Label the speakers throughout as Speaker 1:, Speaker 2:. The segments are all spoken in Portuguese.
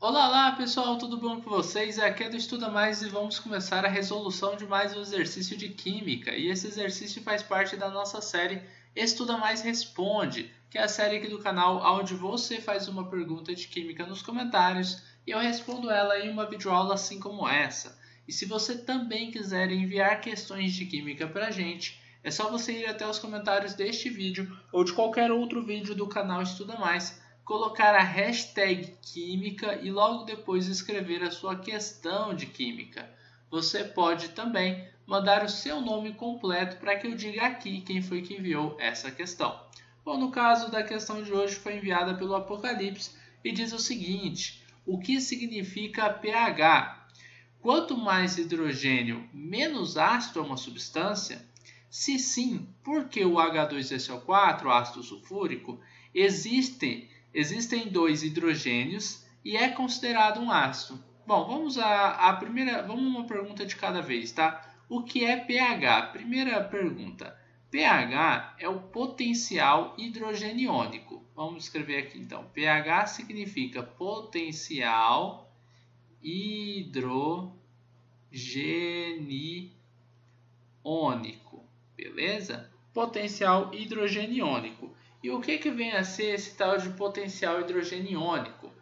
Speaker 1: Olá, olá pessoal, tudo bom com vocês? Aqui é do Estuda Mais e vamos começar a resolução de mais um exercício de Química. E esse exercício faz parte da nossa série Estuda Mais Responde, que é a série aqui do canal onde você faz uma pergunta de Química nos comentários e eu respondo ela em uma videoaula assim como essa. E se você também quiser enviar questões de Química para a gente, é só você ir até os comentários deste vídeo ou de qualquer outro vídeo do canal Estuda Mais, colocar a hashtag Química e logo depois escrever a sua questão de Química. Você pode também mandar o seu nome completo para que eu diga aqui quem foi que enviou essa questão. Bom, no caso da questão de hoje foi enviada pelo Apocalipse e diz o seguinte: o que significa pH? Quanto mais hidrogênio, menos ácido é uma substância? Se sim, por que o H2SO4, ácido sulfúrico, existem dois hidrogênios e é considerado um ácido? Bom, vamos uma pergunta de cada vez, tá? O que é pH? Primeira pergunta. pH é o potencial hidrogeniônico. Vamos escrever aqui então. pH significa potencial hidrogeniônico, beleza? Potencial hidrogeniônico. E o que vem a ser esse tal de potencial hidrogeniônico?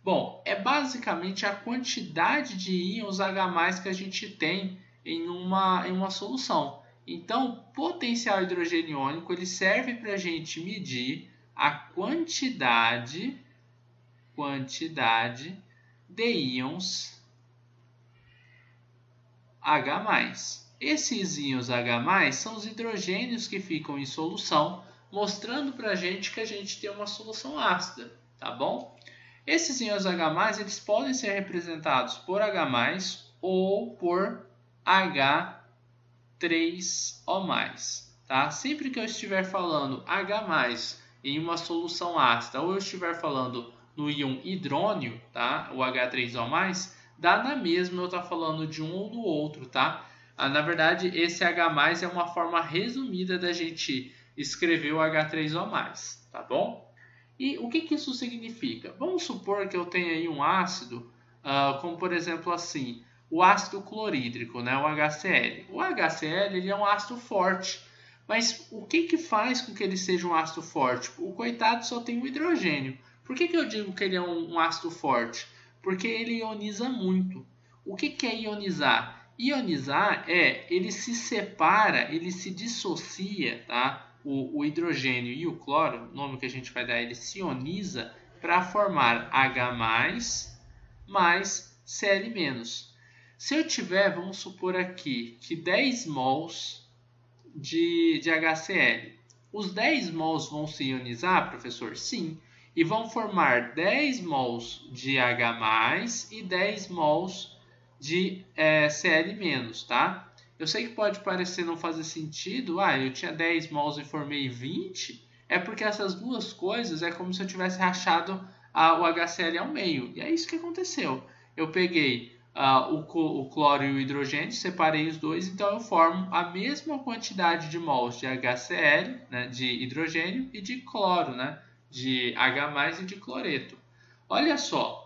Speaker 1: Bom, é basicamente a quantidade de íons H+ que a gente tem em uma solução. Então, potencial hidrogeniônico ele serve para a gente medir a quantidade de íons H+. Esses íons H+ são os hidrogênios que ficam em solução, mostrando para a gente que a gente tem uma solução ácida, tá bom? Esses íons H+, eles podem ser representados por H+, ou por H3O+, tá? Sempre que eu estiver falando H+ em uma solução ácida, ou eu estiver falando no íon hidrônio, tá? O H3O+, dá na mesma eu estar falando de um ou do outro, tá? Na verdade, esse H+ é uma forma resumida da gente escrever o H3O+, tá bom? E o que isso significa? Vamos supor que eu tenha aí um ácido, como por exemplo assim, o ácido clorídrico, né, o HCl. O HCl ele é um ácido forte, mas o que faz com que ele seja um ácido forte? O coitado só tem o hidrogênio. Por que eu digo que ele é um ácido forte? Porque ele ioniza muito. O que é ionizar? Ionizar ele se separa, ele se dissocia, tá? O hidrogênio e o cloro, o nome que a gente vai dar, ele se ioniza para formar H+, mais Cl-. Se eu tiver, vamos supor aqui, que 10 mols de HCl. Os 10 mols vão se ionizar, professor? Sim. E vão formar 10 mols de H+, e 10 mols de Cl-, tá? Eu sei que pode parecer não fazer sentido. Eu tinha 10 mols e formei 20. É porque essas duas coisas é como se eu tivesse rachado o HCl ao meio. E é isso que aconteceu. Eu peguei o cloro e o hidrogênio, separei os dois, então eu formo a mesma quantidade de mols de HCl, né, de hidrogênio, e de cloro, né, de H+ e de cloreto. Olha só.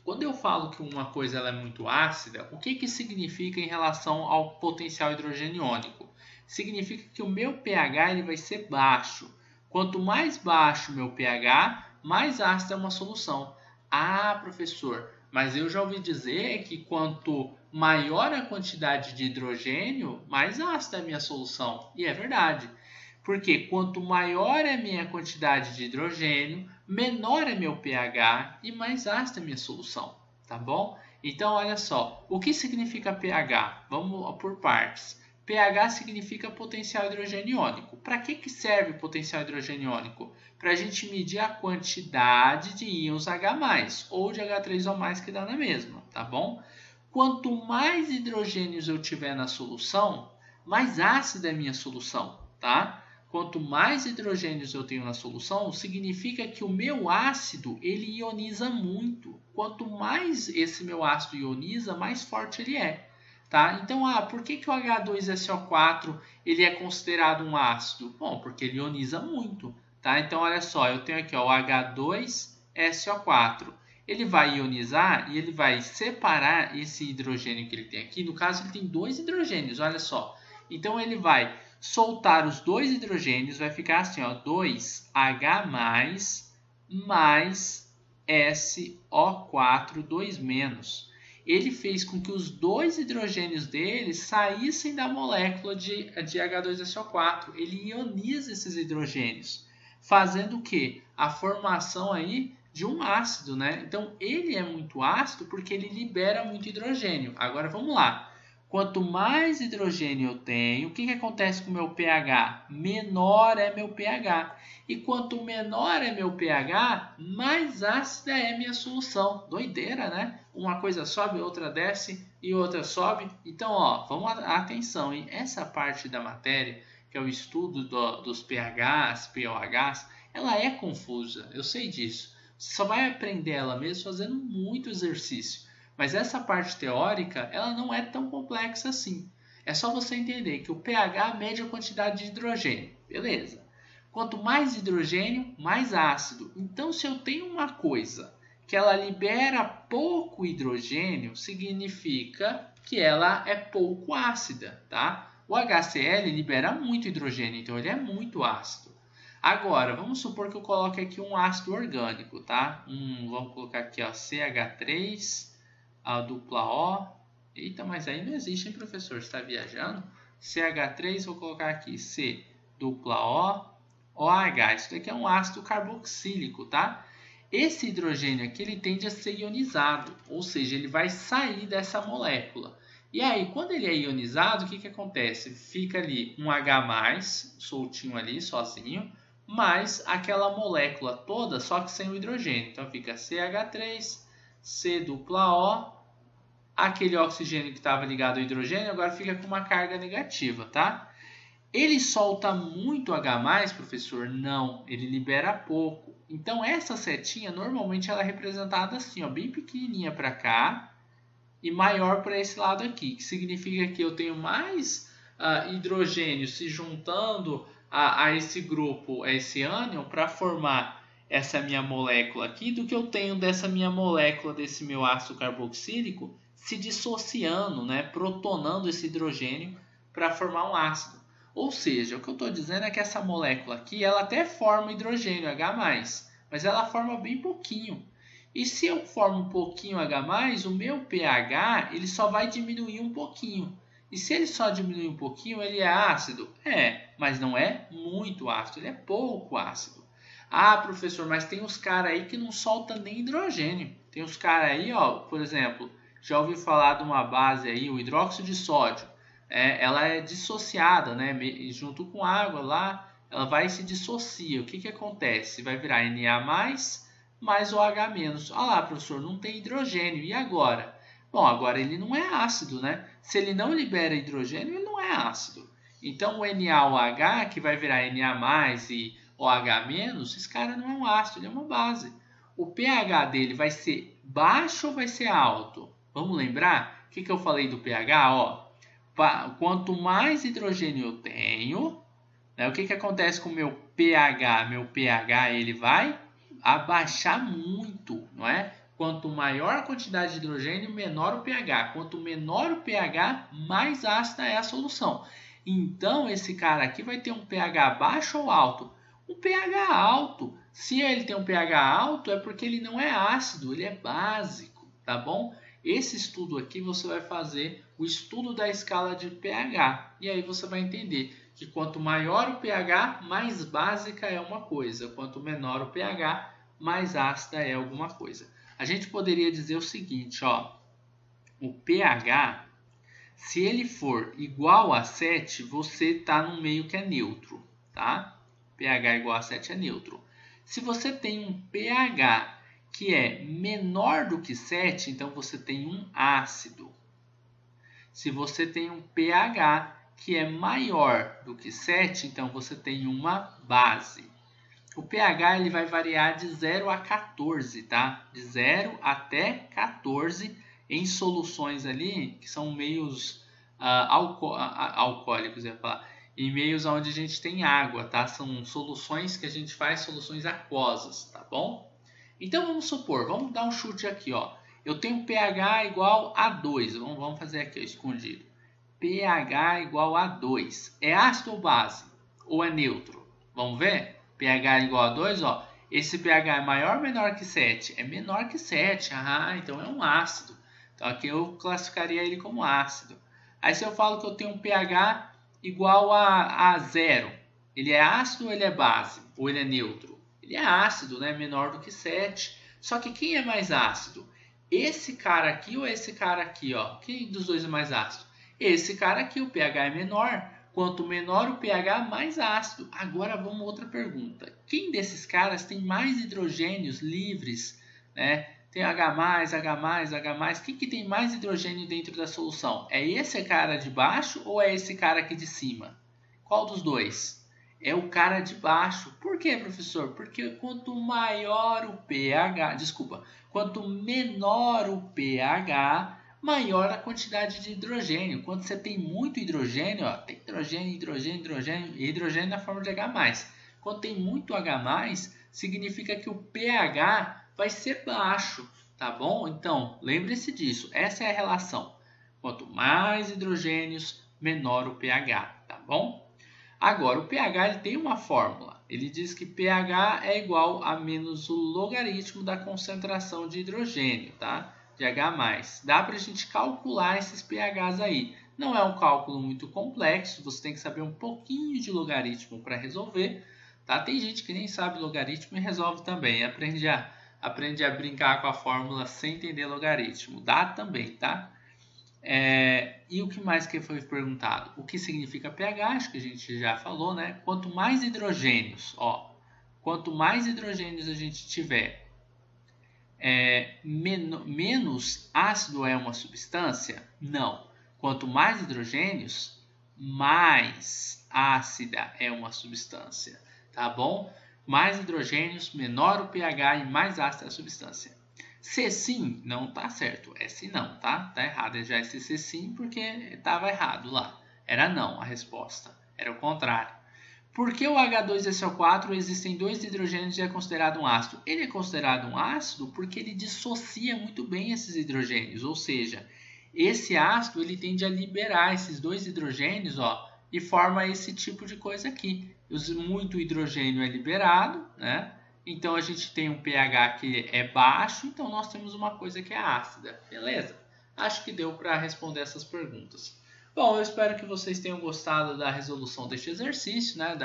Speaker 1: Quando eu falo que uma coisa ela é muito ácida, o que significa em relação ao potencial hidrogeniônico? Significa que o meu pH ele vai ser baixo. Quanto mais baixo o meu pH, mais ácida é uma solução. Professor, mas eu já ouvi dizer que quanto maior a quantidade de hidrogênio, mais ácida é a minha solução. E é verdade. Porque quanto maior é a minha quantidade de hidrogênio, menor é meu pH e mais ácida é a minha solução, tá bom? Então, olha só, o que significa pH? Vamos por partes. pH significa potencial hidrogeniônico. Para que serve o potencial hidrogeniônico? Para a gente medir a quantidade de íons H+, ou de H3O+, que dá na mesma, tá bom? Quanto mais hidrogênios eu tiver na solução, mais ácida é a minha solução, tá? Quanto mais hidrogênios eu tenho na solução, significa que o meu ácido ele ioniza muito. Quanto mais esse meu ácido ioniza, mais forte ele é. Tá? Então, por que o H2SO4 ele é considerado um ácido? Bom, porque ele ioniza muito. Tá? Então, olha só, eu tenho aqui o H2SO4. ele vai ionizar e ele vai separar esse hidrogênio que ele tem aqui. No caso, ele tem 2 hidrogênios, olha só. Então, ele vai soltar os 2 hidrogênios, vai ficar assim, ó, 2H+, mais SO4, 2-. Ele fez com que os 2 hidrogênios dele saíssem da molécula de H2SO4. Ele ioniza esses hidrogênios, fazendo o quê? A formação aí de um ácido, né? Então, ele é muito ácido porque ele libera muito hidrogênio. Agora, vamos lá. Quanto mais hidrogênio eu tenho, o que acontece com o meu pH? Menor é meu pH. E quanto menor é meu pH, mais ácida é minha solução. Doideira, né? Uma coisa sobe, outra desce e outra sobe. Então, ó, vamos atenção, hein? Essa parte da matéria, que é o estudo dos pHs, pOHs, ela é confusa, eu sei disso. Você só vai aprender ela mesmo fazendo muito exercício. Mas essa parte teórica, ela não é tão complexa assim. É só você entender que o pH mede a quantidade de hidrogênio. Beleza. Quanto mais hidrogênio, mais ácido. Então, se eu tenho uma coisa que ela libera pouco hidrogênio, significa que ela é pouco ácida, tá? O HCl libera muito hidrogênio, então ele é muito ácido. Agora, vamos supor que eu coloque aqui um ácido orgânico, tá? Vamos colocar aqui, ó, CH3, a dupla O. Eita, mas aí não existe, hein, professor? Você está viajando? CH3, vou colocar aqui C, dupla O, OH. Isso daqui é um ácido carboxílico, tá? Esse hidrogênio aqui, ele tende a ser ionizado, ou seja, ele vai sair dessa molécula. E aí, quando ele é ionizado, o que acontece? Fica ali um H+, soltinho ali, sozinho, mais aquela molécula toda, só que sem o hidrogênio. Então, fica CH3, C dupla O, aquele oxigênio que estava ligado ao hidrogênio, agora fica com uma carga negativa, tá? Ele solta muito H+, professor? Não, ele libera pouco. Então, essa setinha, normalmente, ela é representada assim, ó, bem pequenininha para cá e maior para esse lado aqui, que significa que eu tenho mais hidrogênio se juntando a esse grupo, a esse ânion, para formar essa minha molécula aqui, do que eu tenho dessa minha molécula, desse meu ácido carboxílico, se dissociando, né, protonando esse hidrogênio para formar um ácido. Ou seja, o que eu estou dizendo é que essa molécula aqui, ela até forma hidrogênio H+, mas ela forma bem pouquinho. E se eu formo um pouquinho H+, o meu pH ele só vai diminuir um pouquinho. E se ele só diminuir um pouquinho, ele é ácido? É, mas não é muito ácido, ele é pouco ácido. Ah, professor, mas tem uns caras aí que não soltam nem hidrogênio. Tem uns caras aí, ó, por exemplo, já ouvi falar de uma base aí, o hidróxido de sódio. Ela é dissociada, né? Junto com água lá, ela vai e se dissocia. O que acontece? Vai virar Na+, mais OH-. Ah lá, professor, não tem hidrogênio. E agora? Bom, agora ele não é ácido, né? Se ele não libera hidrogênio, ele não é ácido. Então, o NaOH, que vai virar Na+, e OH-, esse cara não é um ácido, ele é uma base. O pH dele vai ser baixo ou vai ser alto? Vamos lembrar? O que eu falei do pH? Ó, quanto mais hidrogênio eu tenho, né, o que acontece com o meu pH? Meu pH ele vai abaixar muito, não é? Quanto maior a quantidade de hidrogênio, menor o pH. Quanto menor o pH, mais ácida é a solução. Então, esse cara aqui vai ter um pH baixo ou alto? Um pH alto. Se ele tem um pH alto, é porque ele não é ácido, ele é básico, tá bom? Esse estudo aqui você vai fazer o estudo da escala de pH. E aí você vai entender que quanto maior o pH, mais básica é uma coisa. Quanto menor o pH, mais ácida é alguma coisa. A gente poderia dizer o seguinte, ó, o pH, se ele for igual a 7, você está no meio que é neutro, tá? pH igual a 7 é neutro. Se você tem um pH que é menor do que 7, então você tem um ácido. Se você tem um pH que é maior do que 7, então você tem uma base. O pH ele vai variar de 0 a 14, tá? De 0 até 14 em soluções ali que são meios alcoólicos, eu ia falar, em meios onde a gente tem água, tá? São soluções que a gente faz, soluções aquosas, tá bom? Então vamos supor, vamos dar um chute aqui, ó. Eu tenho pH igual a 2. Vamos fazer aqui, ó, escondido. pH igual a 2. É ácido ou base? Ou é neutro? Vamos ver? pH igual a 2, ó. Esse pH é maior ou menor que 7? É menor que 7. Ah, então é um ácido. Então aqui eu classificaria ele como ácido. Aí se eu falo que eu tenho um pH igual a 0, ele é ácido ou ele é base? Ou ele é neutro? Ele é ácido, né? Menor do que 7. Só que quem é mais ácido? Esse cara aqui ou esse cara aqui, ó? Quem dos dois é mais ácido? Esse cara aqui, o pH é menor. Quanto menor o pH, mais ácido. Agora vamos a outra pergunta. Quem desses caras tem mais hidrogênios livres, né? Tem H+, H+. Quem que tem mais hidrogênio dentro da solução? É esse cara de baixo ou é esse cara aqui de cima? Qual dos dois? É o cara de baixo. Por quê, professor? Porque quanto maior o pH, quanto menor o pH, maior a quantidade de hidrogênio. Quando você tem muito hidrogênio, ó, tem hidrogênio e hidrogênio na forma de H+. Quando tem muito H+, significa que o pH vai ser baixo, tá bom? Então, lembre-se disso. Essa é a relação. Quanto mais hidrogênios, menor o pH, tá bom? Agora, o pH ele tem uma fórmula. Ele diz que pH é igual a menos o logaritmo da concentração de hidrogênio, tá? De H+. Dá para a gente calcular esses pHs aí. Não é um cálculo muito complexo, você tem que saber um pouquinho de logaritmo para resolver. Tá? Tem gente que nem sabe logaritmo e resolve também. Aprende a brincar com a fórmula sem entender logaritmo. Dá também, tá? E o que mais que foi perguntado? O que significa pH? Acho que a gente já falou, né? Quanto mais hidrogênios, ó, quanto mais hidrogênios a gente tiver, menos ácido é uma substância? Não. Quanto mais hidrogênios, mais ácida é uma substância, tá bom? Mais hidrogênios, menor o pH e mais ácida é a substância. Se sim, não tá certo. É se não, tá? Tá errado. Já esse se sim porque estava errado lá. Era não a resposta. Era o contrário. Por que o H2SO4 existem dois hidrogênios e é considerado um ácido? Ele é considerado um ácido porque ele dissocia muito bem esses hidrogênios. Ou seja, esse ácido ele tende a liberar esses dois hidrogênios, ó, e forma esse tipo de coisa aqui. Muito hidrogênio é liberado, né? Então, a gente tem um pH que é baixo, então nós temos uma coisa que é ácida, beleza? Acho que deu para responder essas perguntas. Bom, eu espero que vocês tenham gostado da resolução deste exercício, né?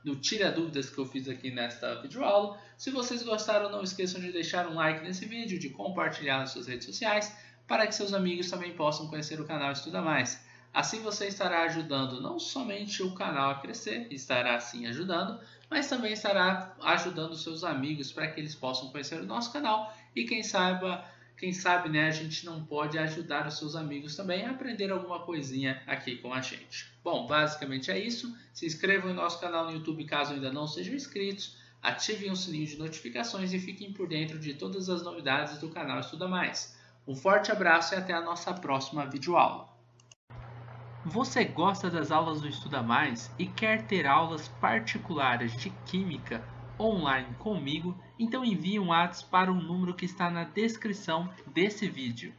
Speaker 1: Do tira dúvidas que eu fiz aqui nesta videoaula. Se vocês gostaram, não esqueçam de deixar um like nesse vídeo, de compartilhar nas suas redes sociais, para que seus amigos também possam conhecer o canal Estuda Mais. Assim você estará ajudando não somente o canal a crescer, estará assim ajudando, mas também estará ajudando seus amigos para que eles possam conhecer o nosso canal e quem sabe, né, a gente não pode ajudar os seus amigos também a aprender alguma coisinha aqui com a gente. Bom, basicamente é isso. Se inscrevam no nosso canal no YouTube caso ainda não sejam inscritos, ativem o sininho de notificações e fiquem por dentro de todas as novidades do canal Estuda Mais. Um forte abraço e até a nossa próxima videoaula. Você gosta das aulas do Estuda Mais e quer ter aulas particulares de Química online comigo? Então envie um WhatsApp para o número que está na descrição desse vídeo.